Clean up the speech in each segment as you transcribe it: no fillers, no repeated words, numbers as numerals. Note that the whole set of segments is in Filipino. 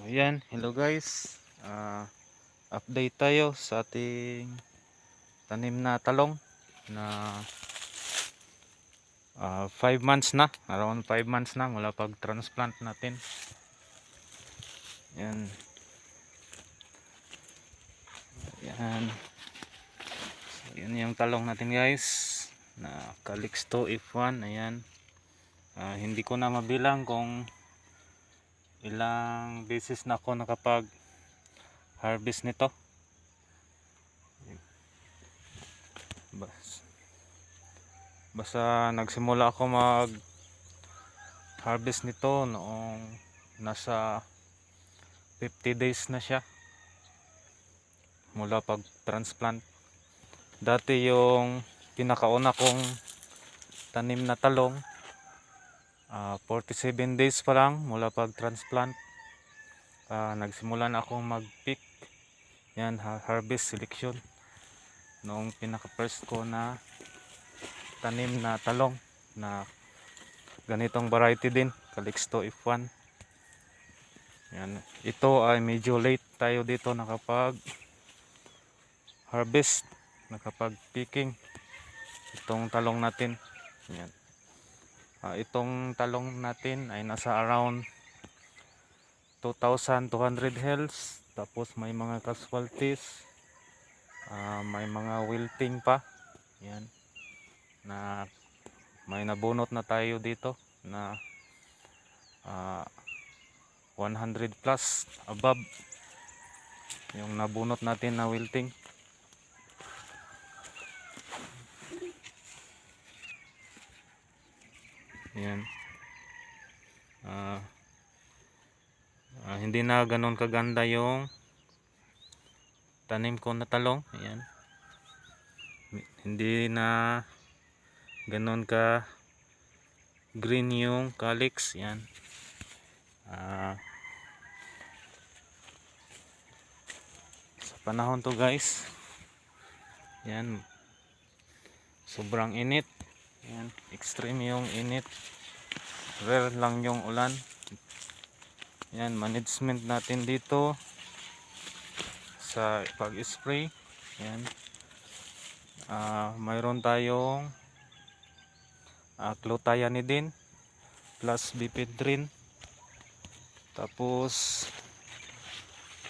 Ayan, hello guys. Update tayo sa ating tanim na talong na 5 months na, around 5 months na mula pag transplant natin. Ayan. Ayan. So, yan yung talong natin guys na Calixto F1. Ayan. Hindi ko na mabilang kung ilang beses na ako nakapag harvest nito. Basta nagsimula ako mag harvest nito noong nasa 50 days na siya mula pag transplant. Dati yung pinakauna kong tanim na talong 47 days pa lang mula pag transplant. Nagsimula na akong mag pick, yan, harvest selection noong pinaka first ko na tanim na talong na ganitong variety din, Calixto F1. Yan. Ito ay medyo late tayo dito nakapag harvest, nakapag picking itong talong natin. Yan. Itong talong natin ay nasa around 2,200 heads, tapos may mga casualties, may mga wilting pa. Yan. Na may nabunot na tayo dito na 100 plus above yung nabunot natin na wilting. Yan. Hindi na ganon kaganda yung tanim ko na talong. Ayan. Hindi na ganon ka green yung calyx. Yan. Sa panahon to guys, yan, sobrang init. Yan, extreme yung init, rare lang yung ulan. Yan, management natin dito sa pag-spray. Yan, mayroon tayong clothianidin plus bifenthrin, tapos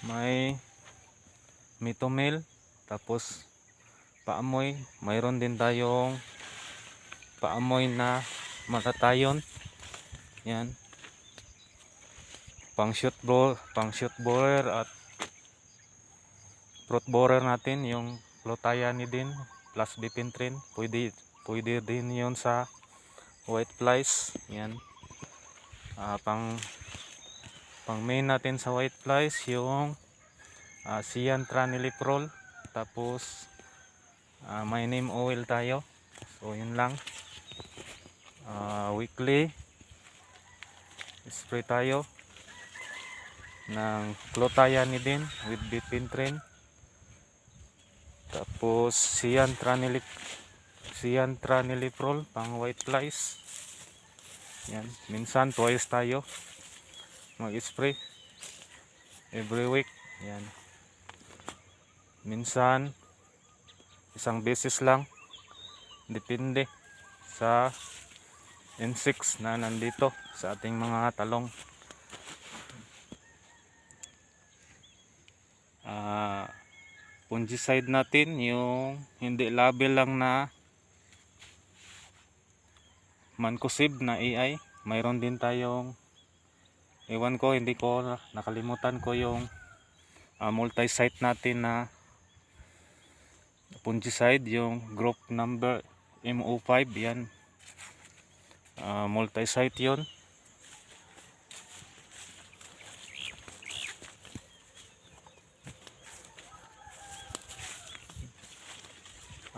may mitomil, tapos paamoy, mayroon din tayong paamoy na matatayon. Yan, pang shoot borer at fruit borer natin yung clothianidin plus bifenthrin. Pwede din yun sa white flies. Yan. Pang main natin sa white flies yung cyantranileprol, tapos may neem oil tayo. So yun lang. Weekly spray tayo ng clothianidin with bifenthrin, tapos cyantranileprol pang white flies. Yan, minsan twice tayo mag-spray every week. Yan, minsan isang beses lang, depende sa insects na nandito sa ating mga talong. Fungicide natin yung hindi label lang na mancozeb na AI. Mayroon din tayong, ewan ko, hindi ko nakalimutan ko yung multi-site natin na fungicide, yung group number MO5. Yan, multi-site yun.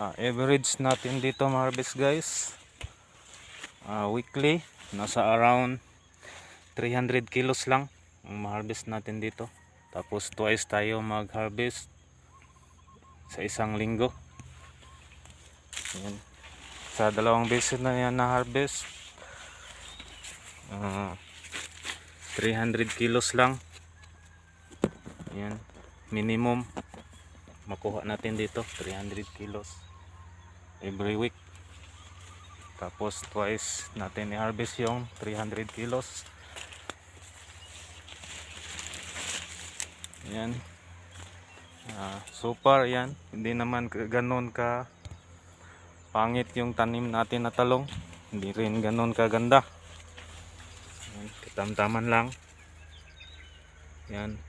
Average natin dito harvest guys, weekly nasa around 300 kilos lang ang ma-harvest natin dito. Tapos twice tayo mag-harvest sa isang linggo. Ayan. Sa dalawang beses na yan na harvest, 300 kilos lang Yan, minimum makuha natin dito 300 kilos every week. Tapos twice natin i-harvest yung 300 kilos. Yan. So far yan, hindi naman ganon ka pangit yung tanim natin na talong. Hindi rin ganon kaganda. Yan, katamtaman lang. Yan.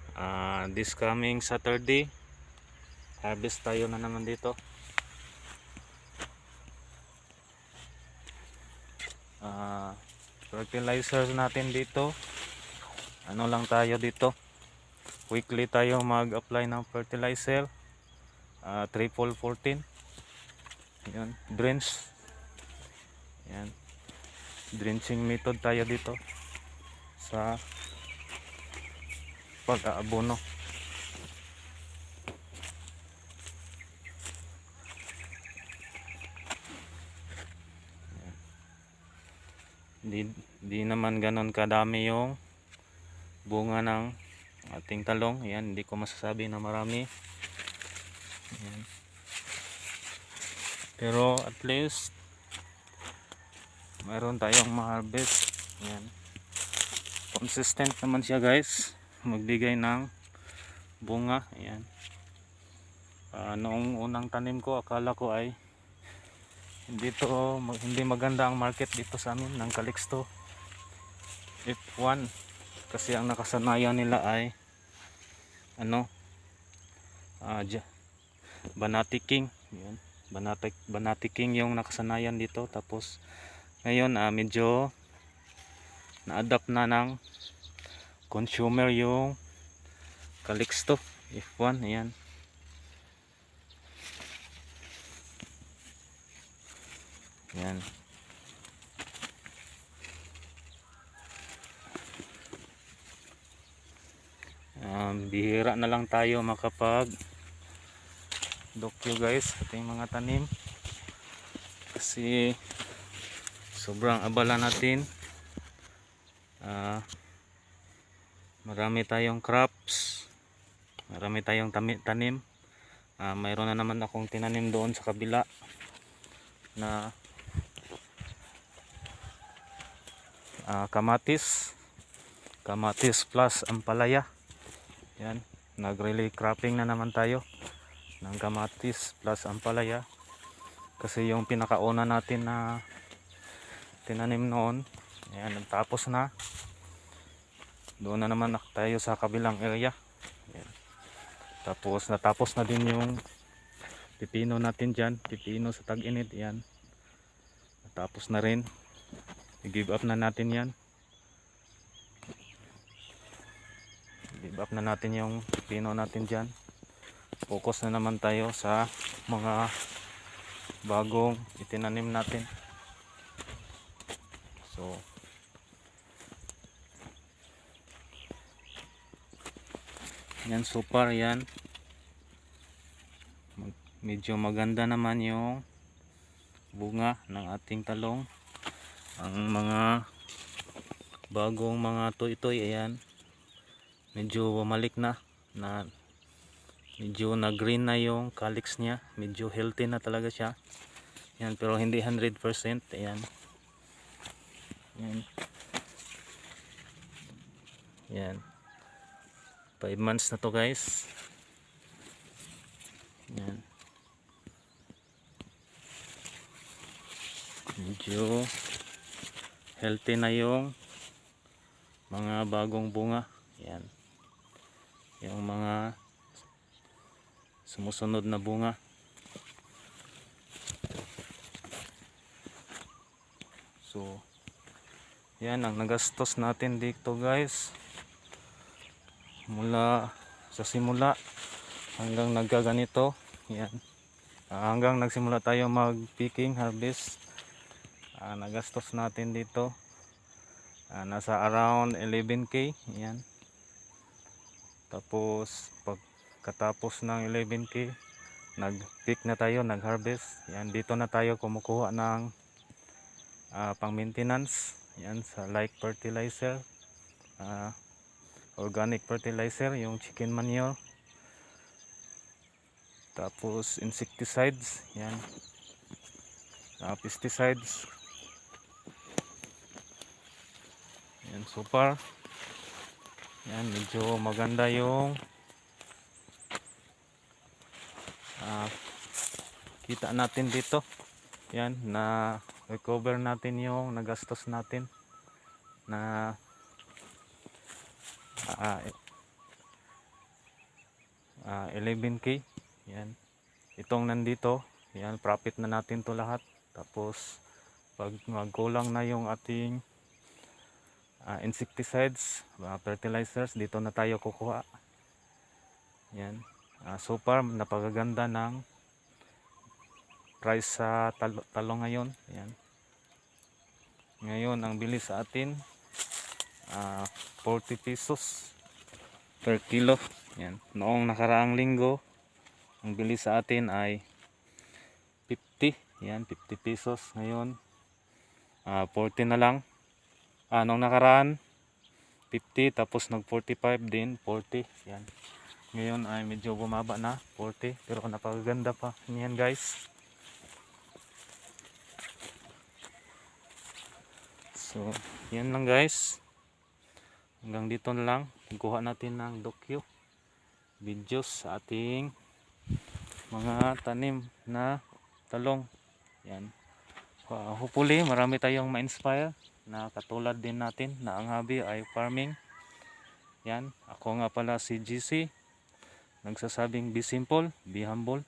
This coming Saturday, harvest tayo na naman dito. Fertilizer natin dito, ano lang tayo dito, weekly tayo mag-apply ng fertilizer, triple 14. Yan, drench. Yan, drenching method tayo dito sa pag-aabono. Di naman ganon kadami yung bunga ng ating talong. Yan, hindi ko masasabi na marami. Yan. Pero at least mayroon tayong ma-harvest. Yan. Consistent naman siya guys, magbigay ng bunga. Yan. Noong unang tanim ko, akala ko ay hindi maganda ang market dito sa amin ng Calixto F1, kasi ang nakasanayan nila ay Banati King. Yan. Banati King yung nakasanayan dito. Tapos ngayon medyo na-adapt na ng consumer yung Calixto F1. Ayan. Yan. Bihira na lang tayo makapag dokyo guys ating mga tanim, kasi sobrang abala natin. Marami tayong crops, marami tayong tanim. Mayroon na naman akong tinanim doon sa kabila na kamatis plus ampalaya. Yan, nag-relay cropping na naman tayo ng kamatis plus ampalaya, kasi yung pinakauna natin na tinanim noon, ayan, nagtapos na. Doon na naman tayo sa kabilang area. Ayan. Tapos natapos na din yung pipino natin dyan, pipino sa tag-init. Yan, natapos na rin, i-give up na natin yan. Give up na natin yung pipino natin dyan. Focus na naman tayo sa mga bagong itinanim natin. So yan, so far yan, medyo maganda naman yung bunga ng ating talong. Ang mga bagong mga toy-toy, ayan, medyo bumalik na medyo na green na yung calyx niya, medyo healthy na talaga siya. Yan, pero hindi 100%. Ayan. Yan. Yan. 5 months na to guys. Yan. Medyo healthy na yung mga bagong bunga. Yan. Yung mga sumusunod na bunga. So yan ang nagastos natin dito guys, mula sa simula hanggang nagkaganito. Yan, hanggang nagsimula tayo mag picking harvest, nagastos natin dito nasa around 11k. Yan. Tapos pagkatapos ng 11k, nag-pick na tayo, nag-harvest. Yan, dito na tayo kumukuha ng pang maintenance. Yan, sa like fertilizer, organic fertilizer, yung chicken manure. Tapos insecticides, yan. Pesticides. Yan, so far. Yan, medyo maganda yung kita natin dito. Yan, na recover natin yung nagastos natin na 11K. Yan. Itong nandito, yan, profit na natin to lahat. Tapos pag magkulang na yung ating insecticides, fertilizers, dito na tayo kukuha. Yan. So far, napakaganda ng price sa talong ngayon. Yan. Ngayon, ang bili sa atin 40 pesos per kilo. Yan. Noong nakaraang linggo, ang bili sa atin ay 50. Yan, 50 pesos. Ngayon, 40 na lang. Nung nakaraan, 50, tapos nag 45 din, 40. Yan. Ngayon ay medyo bumaba na, 40. Pero napakaganda pa niyan, guys. So, yan lang, guys. Hanggang dito na lang. Kuha natin ng videos sa ating mga tanim na talong. Yan. Hopefully, marami tayong ma-inspire na katulad din natin na ang hobby ay farming. Yan. Ako nga pala si GC. Nagsasabing be simple, be humble,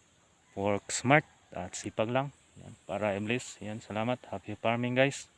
work smart, at sipag lang. Yan. Para Iblis. Yan. Salamat. Happy farming, guys.